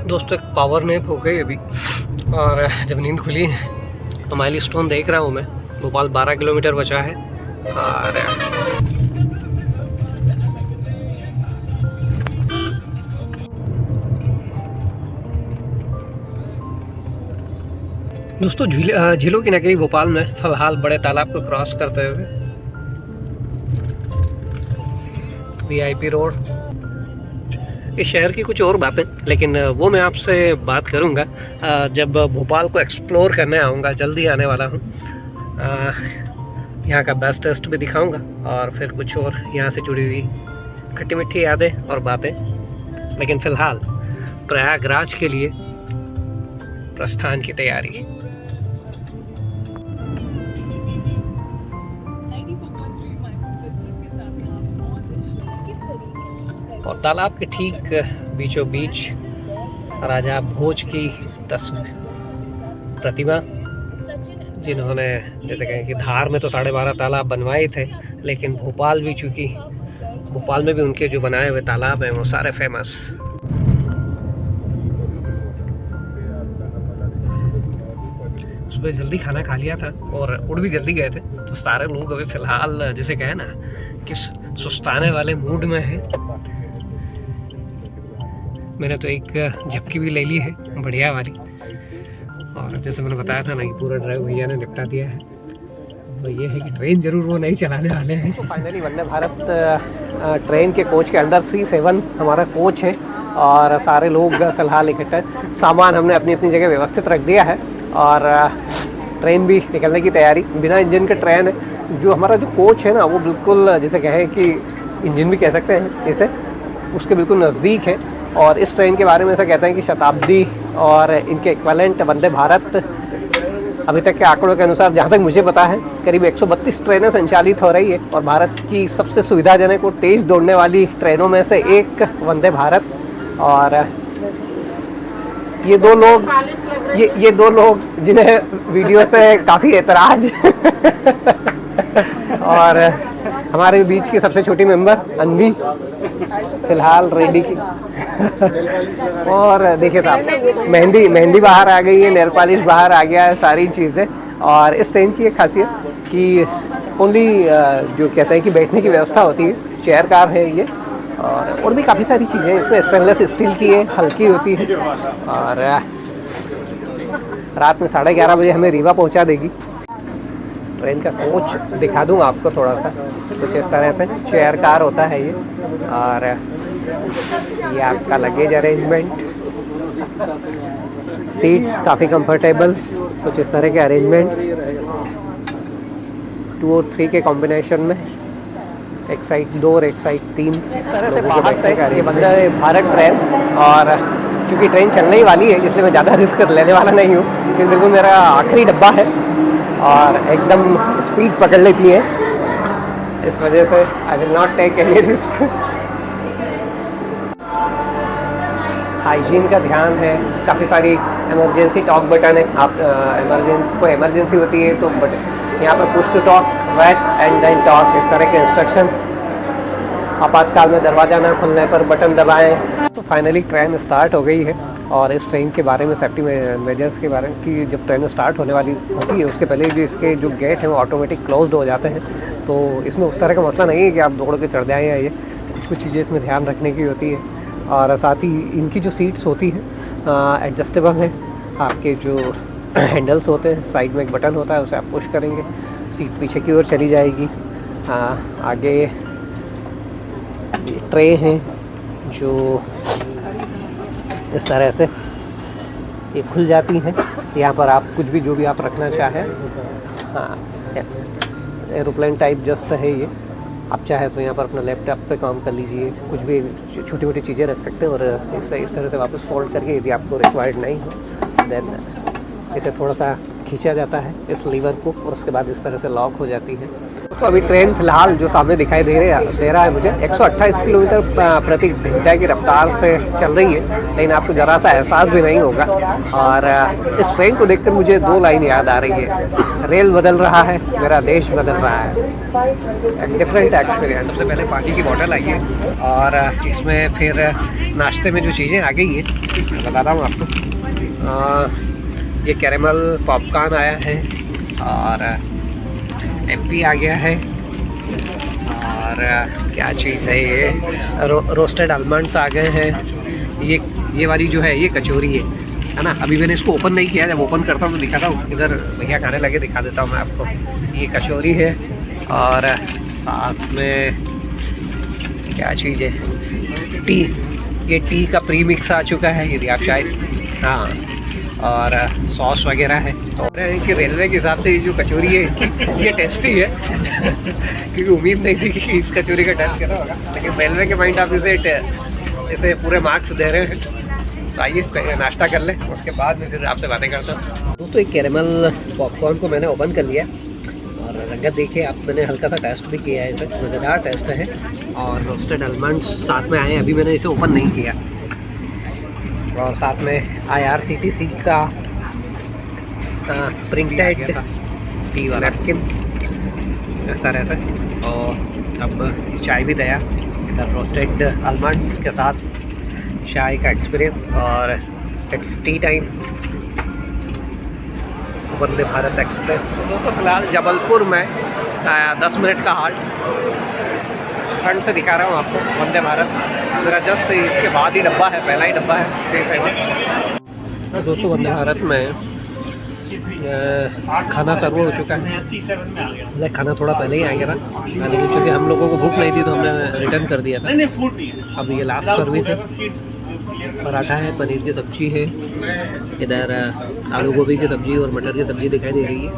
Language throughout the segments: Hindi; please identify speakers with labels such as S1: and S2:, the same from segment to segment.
S1: दोस्तों एक पावर नैप हो गई अभी, और जब नींद खुली तो माइलस्टोन देख रहा हूँ मैं। भोपाल 12 किलोमीटर बचा है। और दोस्तों झीलों की नगरी भोपाल में फिलहाल बड़े तालाब को क्रॉस करते हुए वीआईपी रोड, इस शहर की कुछ और बातें, लेकिन वो मैं आपसे बात करूंगा जब भोपाल को एक्सप्लोर करने आऊँगा। जल्दी आने वाला हूँ। यहाँ का बेस्ट टेस्ट भी दिखाऊंगा और फिर कुछ और यहाँ से जुड़ी हुई खट्टी मीठी यादें और बातें। लेकिन फ़िलहाल प्रयागराज के लिए प्रस्थान की तैयारी। और तालाब के ठीक बीचों बीच राजा भोज की प्रतिमा, जिन्होंने जैसे कहें कि धार में तो 12.5 तालाब बनवाए थे, लेकिन भोपाल में भी उनके जो बनाए हुए तालाब हैं वो सारे फेमस। सुबह जल्दी खाना खा लिया था और उड़ भी जल्दी गए थे, तो सारे लोग अभी फ़िलहाल जैसे कहे ना कि सुस्ताने वाले मूड में हैं। मैंने तो एक झपकी भी ले ली है, बढ़िया वाली। और जैसे मैंने बताया था ना कि पूरा ड्राइव भैया ने निपटा दिया है। तो ये है कि ट्रेन जरूर वो नहीं चलाने वाले हैं। तो फाइनली वंदे भारत ट्रेन के कोच के अंदर C7 हमारा कोच है, और सारे लोग फ़िलहाल इकट्ठे, सामान हमने अपनी अपनी जगह व्यवस्थित रख दिया है, और ट्रेन भी निकलने की तैयारी। बिना इंजन का ट्रेन है। जो हमारा जो कोच है ना, वो बिल्कुल जैसे कहें कि इंजन भी कह सकते हैं इसे, उसके बिल्कुल नज़दीक है। और इस ट्रेन के बारे में ऐसा कहते हैं कि शताब्दी और इनके इक्विवेलेंट वंदे भारत, अभी तक के आंकड़ों के अनुसार जहाँ तक मुझे पता है, करीब 132 ट्रेनें संचालित हो रही है। और भारत की सबसे सुविधाजनक और तेज़ दौड़ने वाली ट्रेनों में से एक वंदे भारत। और ये दो लोग जिन्हें वीडियो से काफ़ी एतराज और हमारे बीच की सबसे छोटी मेंबर अनवी फिलहाल रेडी की और देखिए साहब, मेहंदी बाहर आ गई है, नेल पॉलिश बाहर आ गया है, सारी चीज़ें। और इस ट्रेन की एक खासियत कि ओनली जो कहते हैं कि बैठने की व्यवस्था होती है, चेयर कार है ये। और भी काफ़ी सारी चीज़ें इसमें स्टेनलेस स्टील की है, हल्की होती है। और रात में 11:30 बजे हमें रीवा पहुंचा देगी। ट्रेन का कोच दिखा दूँ आपको थोड़ा सा, कुछ इस तरह से चेयर कार होता है ये। और ये आपका लगेज अरेंजमेंट, सीट्स काफ़ी कंफर्टेबल, कुछ इस तरह के अरेंजमेंट्स 2 और 3 के कॉम्बिनेशन में, एक साइड 2 और एक साइड 3। इस तरह से बाहर से ये वंदे भारत ट्रेन। और चूँकि ट्रेन चलने ही वाली है, इसलिए मैं ज़्यादा रिस्क लेने वाला नहीं हूँ, क्योंकि बिल्कुल मेरा आखिरी डब्बा है और एकदम स्पीड पकड़ लेती है। इस वजह से I will not take any risk. Hygiene का ध्यान है, काफ़ी सारी इमरजेंसी टॉक बटन है। आप इमरजेंसी होती है तो यहाँ पर push to talk, wait and then talk, इस तरह के इंस्ट्रक्शन। आपातकाल में दरवाज़ा ना खुलने पर बटन दबाएं। तो फाइनली ट्रेन स्टार्ट हो गई है। और इस ट्रेन के बारे में, सेफ्टी मेजर्स के बारे में, कि जब ट्रेन स्टार्ट होने वाली होती है उसके पहले जो इसके जो गेट हैं वो ऑटोमेटिक क्लोज्ड हो जाते हैं। तो इसमें उस तरह का मसला नहीं है कि आप दौड़ के चढ़ जाएँ या ये, कुछ चीज़ें इसमें ध्यान रखने की होती है। और साथ ही इनकी जो सीट्स होती हैं एडजस्टेबल हैं। आपके जो हैंडल्स होते हैं, साइड में एक बटन होता है, उसे आप पुश करेंगे, सीट पीछे की ओर चली जाएगी। आगे ट्रे हैं जो इस तरह से ये खुल जाती हैं। यहाँ पर आप कुछ भी, जो भी आप रखना चाहें, एरोप्लेन टाइप जस्ट है ये। आप चाहे तो यहाँ पर अपना लैपटॉप पे काम कर लीजिए, कुछ भी छोटी मोटी चीज़ें रख सकते हैं। और इस तरह से वापस फोल्ड करके, यदि आपको रिक्वायर्ड नहीं हो देन इसे थोड़ा सा खींचा जाता है इस लीवर को, और उसके बाद इस तरह से लॉक हो जाती है। तो अभी ट्रेन फिलहाल जो सामने दिखाई दे रहा है मुझे 128 किलोमीटर प्रति घंटे की रफ्तार से चल रही है, लेकिन आपको ज़रा सा एहसास भी नहीं होगा। और इस ट्रेन को देखकर मुझे दो लाइन याद आ रही है, रेल बदल रहा है, मेरा देश बदल रहा है। एक डिफरेंट एक्सपीरियंस। सबसे पहले पानी की बॉटल आई है और इसमें फिर नाश्ते में जो चीज़ें आ गई है मैं बताता हूँ आपको। ये कैरेमल पॉपकॉर्न आया है और एमपी आ गया है, और क्या चीज़ है ये, रोस्टेड आलमंड्स आ गए हैं। ये वाली जो है ये कचौरी है ना। अभी मैंने इसको ओपन नहीं किया, जब ओपन करता हूँ तो दिखाता हूँ। इधर भैया खाने लगे, दिखा देता हूँ मैं आपको। ये कचौरी है और साथ में क्या चीज़ है, टी। ये टी का प्री मिक्स आ चुका है, यदि आप शायद, हाँ, और सॉस वगैरह है। तो कि रेलवे के हिसाब से ये जो कचौरी है ये टेस्टी है क्योंकि उम्मीद नहीं थी कि इस कचौरी का टेस्ट करा होगा, लेकिन रेलवे के माइंड आप इसे पूरे मार्क्स दे रहे हैं। तो आइए नाश्ता कर लें, उसके बाद मैं फिर आपसे बातें करता हूँ। दोस्तों एक कैरेमल पॉपकॉर्न को मैंने ओपन कर लिया और रंगत देखिए आप, मैंने हल्का सा टेस्ट भी किया है, इसे मज़ेदार टेस्ट है। और रोस्टेड आलमंड्स साथ में आए, अभी मैंने इसे ओपन नहीं किया। और साथ में IRCTC का प्रिंटेड टी वाला नैपकिन इस तरह से। और अब चाय भी तैयार, इधर रोस्टेड आलमंड्स के साथ चाय का एक्सपीरियंस। और it's T time, Vande Bharat express. दोस्तों फिलहाल जबलपुर में 10 मिनट का हाल्ट, फ्रंट से दिखा रहा हूँ आपको। वंदे भारत मेरा जस्ट इसके बाद ही डब्बा है, पहला ही डब्बा है। तो दोस्तों वंदे भारत में खाना सर्व हो चुका है। खाना थोड़ा पहले ही आ गया था, लेकिन चूँकि हम लोगों को भूख नहीं थी तो हमने रिटर्न कर दिया था। अब ये लास्ट सर्विस है। पराठा है, पनीर की सब्ज़ी है, इधर आलू गोभी की सब्ज़ी और मटर की सब्ज़ी दिखाई दे रही है।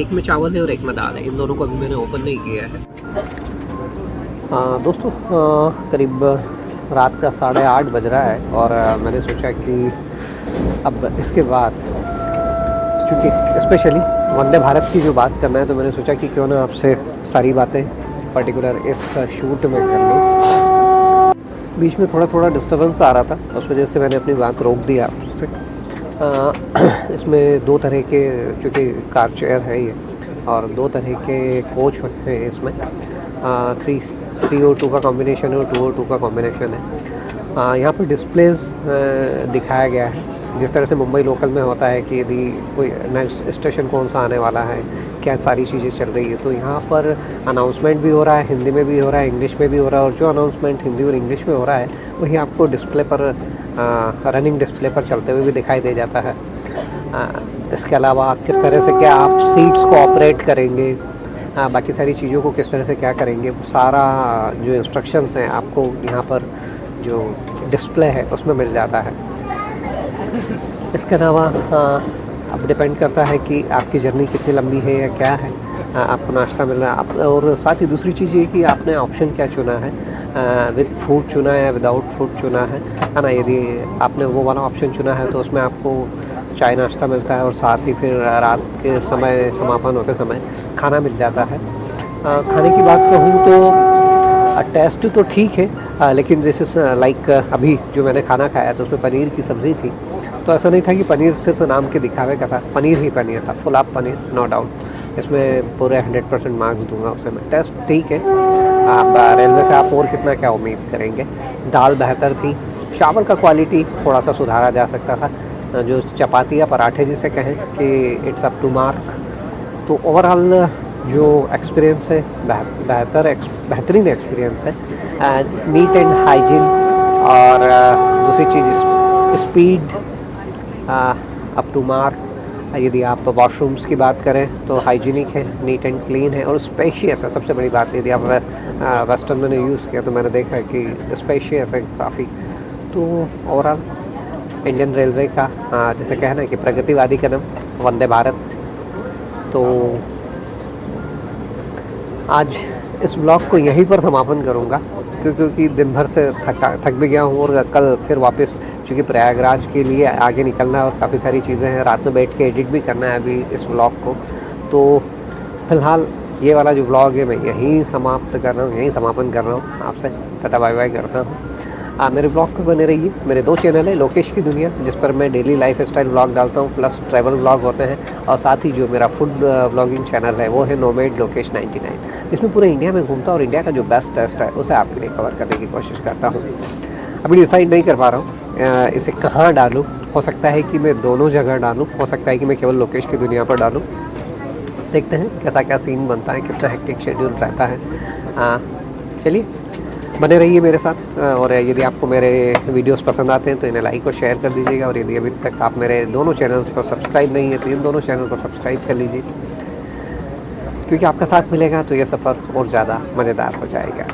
S1: एक में चावल है और एक में दाल है। इन दोनों को अभी मैंने ओपन नहीं किया है। दोस्तों करीब रात का 8:30 बज रहा है और मैंने सोचा कि अब इसके बाद, चूँकि स्पेशली वंदे भारत की जो बात करना है, तो मैंने सोचा कि क्यों ना आपसे सारी बातें पर्टिकुलर इस शूट में कर लूँ। बीच में थोड़ा डिस्टर्बेंस आ रहा था, उस वजह से मैंने अपनी बात रोक दिया आपसे। इसमें दो तरह के, चूँकि कार चेयर है ये, और दो तरह के कोच हैं इसमें। 302 का कॉम्बिनेशन है और 202 का कॉम्बिनेशन है। यहाँ पर डिस्प्लेज दिखाया गया है, जिस तरह से मुंबई लोकल में होता है कि यदि कोई नेक्स्ट स्टेशन कौन सा आने वाला है, क्या सारी चीज़ें चल रही है। तो यहाँ पर अनाउंसमेंट भी हो रहा है, हिंदी में भी हो रहा है, इंग्लिश में भी हो रहा है। और जो अनाउंसमेंट हिंदी और इंग्लिश में हो रहा है वही आपको डिस्प्ले पर, रनिंग डिस्प्ले पर चलते हुए भी दिखाई दे जाता है। इसके अलावा किस तरह से क्या आप सीट्स को ऑपरेट करेंगे, बाकी सारी चीज़ों को किस तरह से क्या करेंगे, वो सारा जो इंस्ट्रक्शंस हैं आपको यहाँ पर जो डिस्प्ले है उसमें मिल जाता है। इसके अलावा अब डिपेंड करता है कि आपकी जर्नी कितनी लंबी है या क्या है, आपको नाश्ता मिल रहा है। और साथ ही दूसरी चीज़ ये कि आपने ऑप्शन क्या चुना है, विद फूड चुना है या विदाउट फूड चुना है ना। यदि आपने वो वाला ऑप्शन चुना है तो उसमें आपको चाय नाश्ता मिलता है और साथ ही फिर रात के समय समापन होते समय खाना मिल जाता है। खाने की बात कहूँ तो टेस्ट तो ठीक है, लेकिन जैसे लाइक अभी जो मैंने खाना खाया तो उसमें पनीर की सब्ज़ी थी, तो ऐसा नहीं था कि पनीर सिर्फ नाम के दिखावे का था, पनीर ही पनीर था, full of paneer, no doubt. इसमें पूरे 100% मार्क्स दूंगा उसे मैं। टेस्ट ठीक है, आप रेलवे से आप और कितना क्या उम्मीद करेंगे। दाल बेहतर थी, चावल का क्वालिटी थोड़ा सा सुधारा जा सकता था, जो चपाती या पराठे जिसे कहें कि इट्स अप टू मार्क। तो ओवरऑल जो एक्सपीरियंस है बेहतरीन एक्सपीरियंस है, नीट एंड हाइजीन। और दूसरी चीज़ स्पीड अप टू मार्क। यदि आप वॉशरूम्स की बात करें तो हाइजीनिक है, नीट एंड क्लीन है और स्पेशियस है। सबसे बड़ी बात यदि आप वेस्टर्न मैंने यूज़ किया तो मैंने देखा है कि स्पेशियस है काफ़ी। तो ओवरऑल इंडियन रेलवे का जैसे कहना है कि प्रगतिवादी कदम वंदे भारत। तो आज इस ब्लॉग को यहीं पर समापन करूंगा, क्योंकि दिन भर से थक भी गया हूँ और कल फिर वापस, चूँकि प्रयागराज के लिए आगे निकलना है और काफ़ी सारी चीज़ें हैं, रात में बैठ के एडिट भी करना है अभी इस ब्लॉग को। तो फिलहाल ये वाला जो ब्लॉग है मैं यहीं समाप्त कर रहा हूँ, यहीं समापन कर रहा हूँ, आपसे टाटा बाय बाय करता हूँ। मेरे ब्लॉग पे बने रहिए। मेरे 2 चैनल है, लोकेश की दुनिया जिस पर मैं डेली लाइफ स्टाइल ब्लॉग डालता हूँ, प्लस ट्रैवल ब्लॉग होते हैं, और साथ ही जो मेरा फूड ब्लॉगिंग चैनल है वो है नोमैड लोकेश 99, इसमें पूरे इंडिया में घूमता हूँ और इंडिया का जो बेस्ट टेस्ट है उसे आपके लिए कवर करने की कोशिश करता हूँ। अभी डिसाइड नहीं कर पा रहा हूँ इसे कहाँ डालूँ। हो सकता है कि मैं दोनों जगह डालूँ, हो सकता है कि मैं केवल लोकेश की दुनिया पर डालूँ। देखते हैं कैसा क्या सीन बनता है, कितना हेक्टिक शेड्यूल रहता है। चलिए बने रहिए मेरे साथ, और यदि आपको मेरे वीडियोस पसंद आते हैं तो इन्हें लाइक और शेयर कर दीजिएगा, और यदि अभी तक आप मेरे दोनों चैनल्स पर सब्सक्राइब नहीं है तो इन दोनों चैनल को सब्सक्राइब कर लीजिए, क्योंकि आपका साथ मिलेगा तो ये सफ़र और ज़्यादा मज़ेदार हो जाएगा।